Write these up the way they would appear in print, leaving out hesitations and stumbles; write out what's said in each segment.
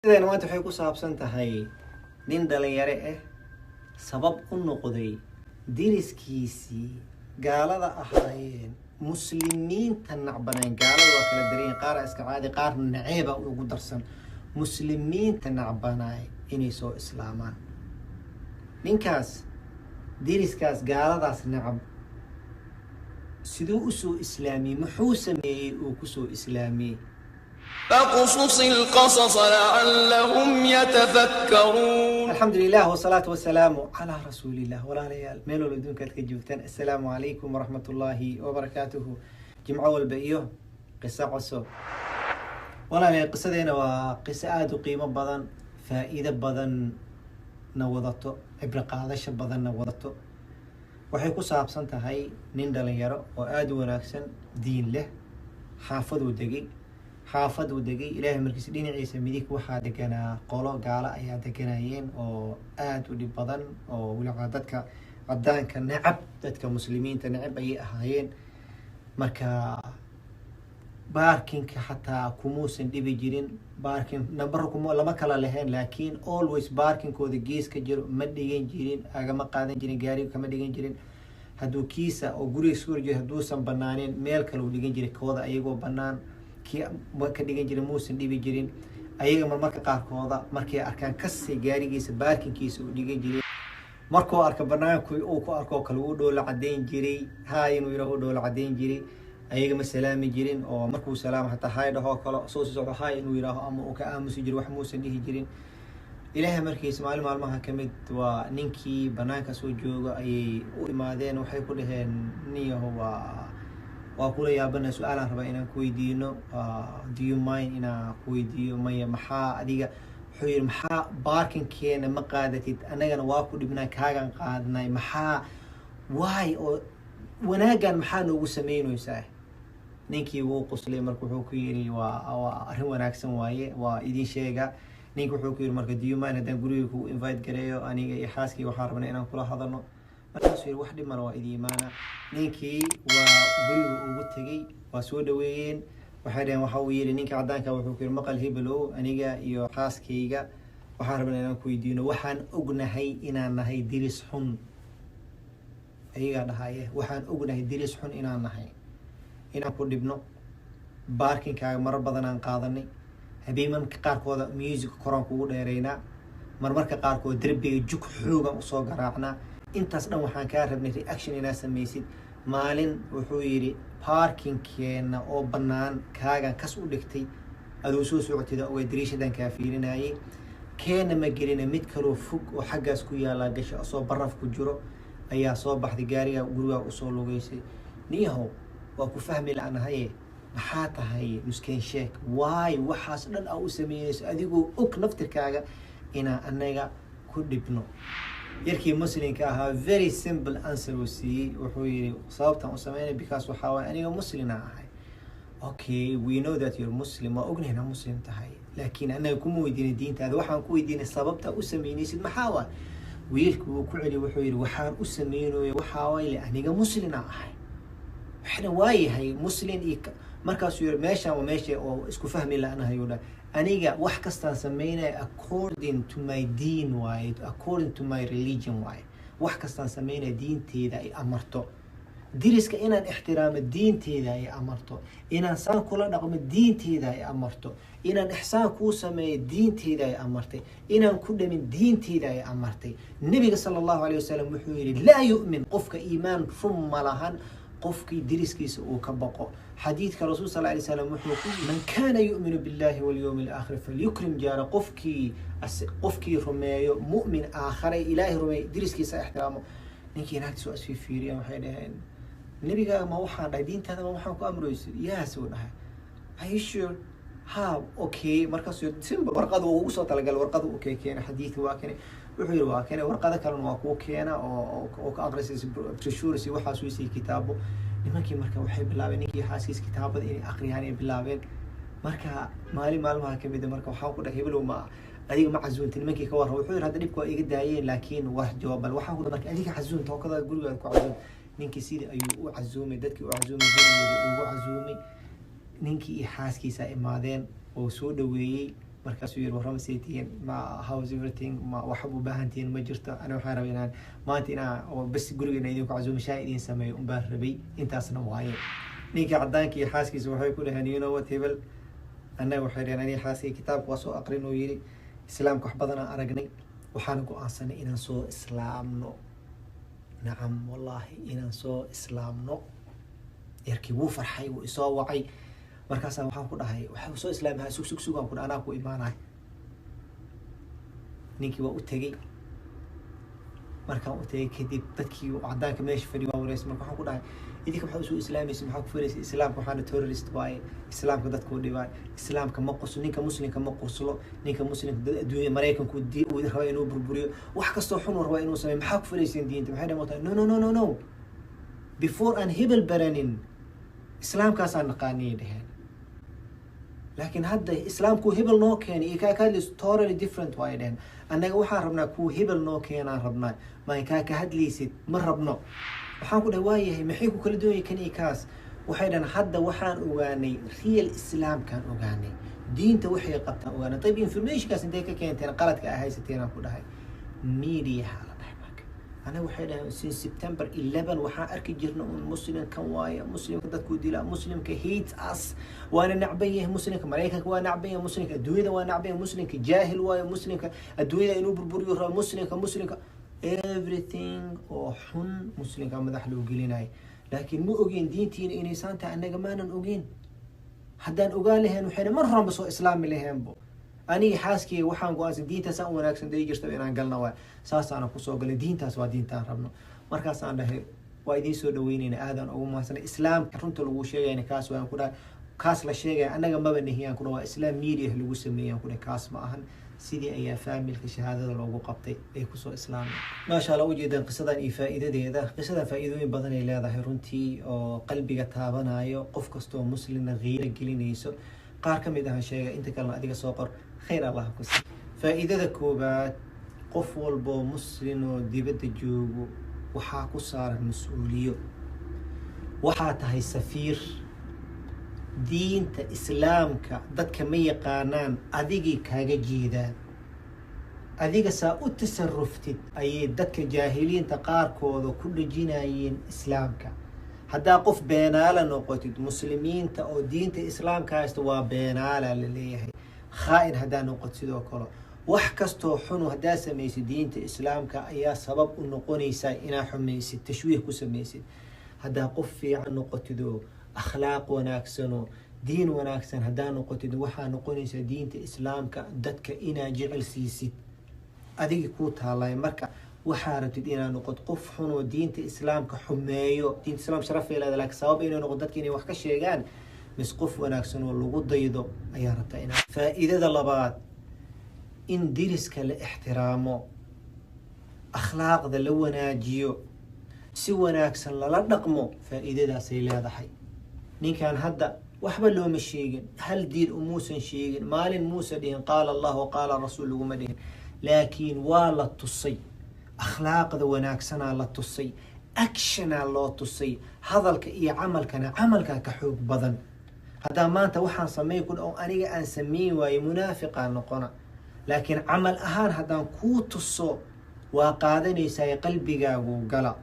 sidayna maanta waxay ku saabsan tahay nin dhalinyaro ah sabab u noqday diriskiisii gaalada ahaayeen muslimiinta nacbaneen gaalada waa kala dareen qaar iska caadi qaar naceeba ugu darsan muslimiinta nacbanaay inay soo islaamaan ninkaas diriskaas gaaladaas nacab sidoo u soo islaamiyay muxuu sameeyay oo ku soo islaamiyay فاقصص القصص لعلهم يتفكرون. الحمد لله والصلاة والسلام على رسول الله ولا ليال ميلو لدون كتجوبتان. السلام عليكم ورحمة الله وبركاته. جمعة والبقية قصة قصة ولا ليال قصة دينا وقصة قيمة بدن فائدة بدن نوضته عبر قادش بدن نوضته waxay ku saabsan tahay nin dhalinyaro oo aad u wanaagsan diin leh xaafad uu degay ilaahay markiis dhinaciisa midig waxaa deganaa qolo gaala ayaa deganayeen oo aad u dhib badan oo waliba dadka cadaanka nacab dadka muslimiinta nacab ay ahaayeen marka baarkinka xataa kumuusan dhibi jirin baarkin number kuma lama kala lahayn laakiin always baarkinkooda gees ka jiro ma dhigan jirin agama qaadan jirin gaariga kama dhigan jirin hadduu kiisa oo guriga soo jeedo hadduusan banaaneen meel kale uu dhigan jiray kooda ayagoo banaan kii ka dhigan jiray muusan dhibi jirin ayaga marmarka qaarkooda markay arkaan kasii gaarigiisa baarkinkiisa uu dhigan jiray markuu arka banaanku uu ku arko kale uu dhoola cadeyn jiray inuu yiraahdo dhoola cadeyn jiray ayaga ma salaami jirin oo markuu salaam hataa hay dhaho kale soo socdo inuu yiraahdo ama uu ka aamusi jiray wax muusan dhihi jirin ilaahay markiis maalmaha kamid waa ninkii banaanka soo jooga ayay u imaadeen waxay ku dhaheen niyaho waa kula yaabana su'aalaan rabaa inaan ku weydiino do you mind inaan ku weydiiyo maya maxaa adiga wuxuu yiri maxaa baarkinkeena ma qaadatid anagana waa ku dhibnaa kaagan qaadnay maxaa why oo wanaagan maxaa noogu sameynaysaa ninkii wuu qoslay marka wuxuu ku yiri waa arrin wanaagsan waaye waa idin sheega ninka wuxuu ku yiri marka do you mind haddaan guriga ku invite gareeyo aniga iyo xaaskii waxaan rabnaa inaan kula hadalno markaasuu yiri wax dhimana waa idin imaana ninkii waa guriga ugu tegay waa soo dhaweeyeen waxay dhaheen waxa uu yiri ninka cadaanka wuxuu ku yiri maqal hibelow aniga iyo xaaskayga waxaan rabnaa inaan ku weydiino waxaan ognahay inaan nahay diris xun ayaga dhahaye waxaan ognahay diris xun inaan nahay inaan ku dhibno baarkinkaaga marar badan aan qaadanay habeenka qaarkooda music koraan kugu dheereynaa marmarka qaarkood darbiga jug xoogan usoo garaacnaa intaas dhan waxaan kaa rabnay reaction inaad samaysid maalin wuxuu yidhi baarkinkeena oo bannaan kaagan kas u dhigtay aduu soo socotida oo dariishadan kaa fiirinayay keena ma gelina mid kaloo fog oo xaggaas ku yaala gasha soo baraf ku jiro ayaa soo baxday gaariga guriga usoo lugeysay niyahow waa ku fahmi la'anahaye maxaa tahay muskeen sheek why waxaas dhan u sameeyayso adigoo og naftirkaaga inaa anaga ku dhibno yarkii muslimka ahaa very simple answer uu siiyey wuxuu yiri sababtan u sameynay because waxa way aniga muslina ahay okay we know that you're muslim waa ognahay muslim tahay laakiin anaga kuma weydiinay diintaada waxaan ku weydiinay sababta u sameynaysid maxaa waa wiilku uu ku celi wuxuu yiri waxaan u sameeyay waxa way aniga muslina ahay waxna waayahay muslim markaasuu yiri meeshaan waa meesha oo isku fahmi la'anahay aniga wax kastaan sameynay according to my deen waaye according to my religion waaye wax kastaan sameynay diinteeda ay amarto diriska inaan ixtiraamo diinteeda ay amarto inaan saan kula dhaqmo diinteeda ay amarto inaan ihsaan ku sameeyo diinteeda ay amartay inaan ku dhamin diinteeda ay amartay nabiga sallallahu alayhi wasallam wuxuu yiri la yu'min qofka iimaan thumma lahan qofkii diriskiisa uu ka baqo حديث الرسول صلى الله عليه وسلم من كان يؤمن بالله واليوم الآخر فليكرم جاره قفكي رمي مؤمن آخر إله رمي درس كيسا احترامه نيكي هناك سؤال في فيريا وحيدهن النبي قال ما وحان دين هذا ما وحان كأمره يا سونها are you sure ها اوكي مركز سيمبل ورقده وصلت على قال ورقده اوكي كان حديث واكن وحير واكن ورقده كلن واكو كينا او اقرس برشورسي waxa soo sii kitaabo nimankii marka waxay bilaabeen ninkii xaaskiis kitaabada inay aqriyaan bilaabeen marka maalmaha kamid marka waxa ku dhahay hebel ma adiga ma casuuntin nimankii ka waran wuxuu yiraahdaa dibku iga daayeen laakiin wax jawaab bal waxa ku marka adiga casuun tookada guriga ku casuun ninkii sidii ayuu u casuumay dadkii u casuumay ninkii xaaskiisa imaadeen oo soo dhaweeyay markaasuu yiri warama saytiin ma how's everything ma waxa u baahantiin ma jirto ana waxaan rabaa inaan maanta inaan bas gurigeena idinku casuumo shaay idin sameeyo baan rabay intaasna waaye ninka cadaanka iyo xaaskiisa waxay ku dhahaan you know what hebel annaga waxay dhaheen aniga xaaskii kitaabka waa soo aqrin oo yiri islaamka wax badan aan aragnay waxaan go'aansanay inaan soo islaamno nacam wallahi inaan soo islaamno yarkii wuu farxay wuu isoo wacay markaas waxaan ku dhahay waxa soo islaamaha sug aan ku anaa ku imaanay ninkii waa u tagay markaan u tagay kadib dadkii cadaanka meesha fadhiyo waa wareys markaan waxaan ku dhahay idinka waxa soo islaamaysa maxaa ku fariisay islaamka waxaana terrorist waaye islaamka dadku dhibay islaamka ma qoslo ninka muslimka ma qoslo ninka muslimka adduunka Mareykanku uu rabo inuu burburiyo wax kasto xun rabo inuu sameeyo maxaa ku fariisay diinta maxay dhamootay no before an hebel baranin islaamkaas aan naqaanay dhahay لكن هذا إسلام كو هبل نو كان إيكاكا totally different وايدين أنا وحنا ربنا كو هبل نو كان ربنا ما إيكاكا هاد ليست من ربنا وحنا كنا وايه محيكو كل دنيا كان إيكاس وحيدا حدا وحنا أوغاني هي الإسلام كان أوغاني دين توحي قبطان أوغاني طيب information كاس انتيكا كانت أنا قالت كأهاي ستين كلها هاي ميديا حالة أنا وحيدا سين سبتمبر 11 وحنا أركي جرنا مسلم كوايا مسلم كدكو ديلا مسلم كهيت أس وأنا نعبيه مسلم كملايكا وانا نعبيه مسلم كدويدا وانا نعبيه مسلم كجاهل وايا مسلم كدويدا إنو بربوريو مسلم كمسلم everything أو حن مسلم كمدحلو قليناي لكن مو أوجين دينتين إنسان تاعنا جمانا أوجين حدان أوجان لهن وحنا مرة بسوا إسلام لهن بو أني حاسكي وحن قاس دين تسا وناكسن ديجر تبينا قلنا وا ساس أنا كوسو قال دين تاس ودين تان ربنا مركز أنا هي وايدين سودوين آذان أو مثلا إسلام كرنت لو شيء يعني كاس وأنا كذا كاس لشيء أنا جنب بني هي كذا إسلام ميري اللي وسميه كذا كاس معهن سيدي أي فاميل كشهادة لو قبطي أي كوسو إسلام ما شاء الله وجد قصة أي فائدة ده قصة فائدة بدن إلى ظهرنتي قلبي قتابنا أيو قف كستو مسلم غير جلينيسو قار كميد هذا الشيء أنت كلام أديك سوقر خير الله كوس فإذا كوبات قف والبو مسلم وديبت الجوب وحاكو صار المسؤولية وحاته السفير دين إسلامك ضد كمية قانان أديك كاجا جيدا أديك ساء تصرفتي أي ضد جاهلين تقاركو كل جنايين إسلامك هذا قف بينالا نقطة مسلمين أو دين الإسلام كاستوا بينالا اللي هي خائن هذا نقطة سيدو كله وحكستو حنو هذا سميسي دين الإسلام كأيا سبب النقوني ساي إنا حميسي تشويه كسميسي هذا قف في عن نقطة دو أخلاق وناكسنو دين وناكسن هذا نقطة دو وحا نقوني ساي دين الإسلام كدتك إنا جعل سيسي أديك كوتها الله مركا وحارت إنا نقط قف حنو دين الإسلام كحمايو دين الإسلام شرف إلى ذلك سبب إنا نقطتك إني وحكا شيئان بس قف وناكسن واللغود ضيدو أيا رتينا فإذا ذلبات إن درسك لاحترامه أخلاق ذا لو ناجيو سوى ناكسن للنقمو فإذا ذا سيلا ذا حي نين كان هدا وحبل لهم الشيقين هل دين أموسا شيقين مال موسى دين قال الله وقال الرسول ومدين لكن والا تصي أخلاق ذا وناكسنا لا تصي أكشنا لا تصي هذا الكي عمل كان كحوق بضن هذا ما أنت وحن سميه يقول أو أنا أنسميه ومنافقا نقنا لكن عمل أهان هذا كوت الصو وقادني ساي قلبي وقلا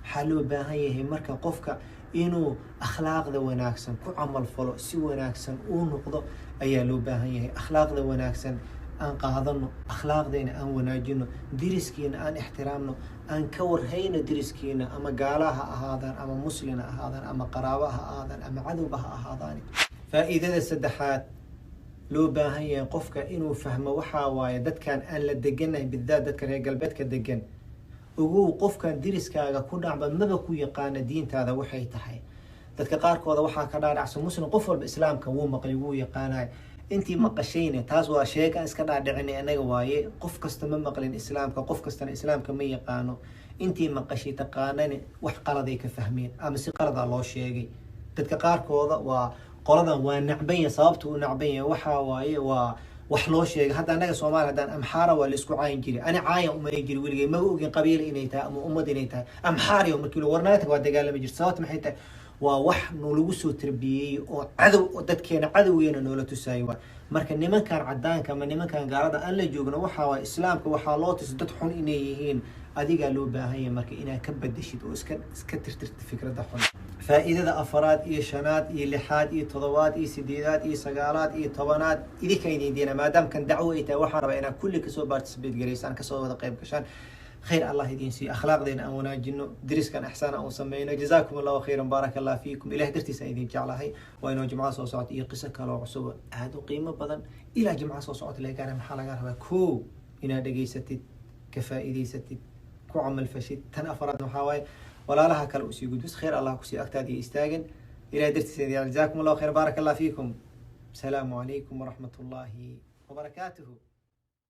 حلو باهيه مركا قفك إنه أخلاق ذا وناكسن كو عمل فلو سي وناكسن ونقضو أي لو باهيه أخلاق ذا وناكسن أن قاضنو أخلاق ذينا أن وناجنو درسكينا أن احترامنو أن كور هينا درسكينا أما قالها أهادان أما مسلنا أهادان أما قرابها أهادان أما عذوبها أهادان فإذا ذا السدحات لو باهية قفك إنو فهم وحاوايا داد كان أن لدقنا بالذات داد كان هي قلبتك دقن وقو قفك درسكاغا كنا عباد مبكو يقانا دين تاذا وحي تحي دادك قاركو هذا وحا كدار عسو مسلم قفل بإسلام كوو مقليقو يقانا انتي مقشيني تازوا شيكا اسكنا دعني أنا وايه قف كستم مقلين إسلامك قف كستن إسلامك مي يقانو انتي مقشي تقانني وح قلديك فهمين أما سي قلد الله شيقي دادك قاركو هذا قولنا ونعبية صابته ونعبية وحا وايه وحلوش هذا أنا سومال هذا أمحارة ولا إسكو عاين جري أنا عاية أمي جري ولا ما هو قبيلة إنيتها أم أمة إنيتها أمحاري ومركلو ورناتك وده قال لي جري صوت محيته ووح نلوسو تربية أو عدو دتكينا عدوين نولا تسايوا marka nimankan cadaanka ama nimankan gaalada aan la joogno waxa waa islaamka waxa loo tis dad xun inay yihiin adiga loo baahan yahay marka inaad ka badashid oo iska tirtirtid fikradda xun faa'iidada afaraad iyo shanaad iyo lixaad iyo toddobaad iyo sideedaad iyo sagaalaad iyo tobanaad idinka idindiina maadaama kan dacwo ay tahay waxaan rabaa inaad kulli kasoo participate gareysaan kasoo wada qayb gashaan خير الله يدين سي أخلاق دينا أونا جنو درس كان إحسانا أو سمينا جزاكم الله خيرا بارك الله فيكم إله درتي سيدين جعلها وإنه جماعة صوصات إيه قصة كلا عصوبة هذا قيمة بدن إلى جماعة صوصات اللي كان محلا قالها كو إنا دقي ستت كفائدي ستت كو عمل فشيت تنافرات محاوي ولا لها كالوسي قدس خير الله كسي أكتادي استاجن إله درتي سيدين جزاكم الله خيرا بارك الله فيكم السلام عليكم ورحمة الله وبركاته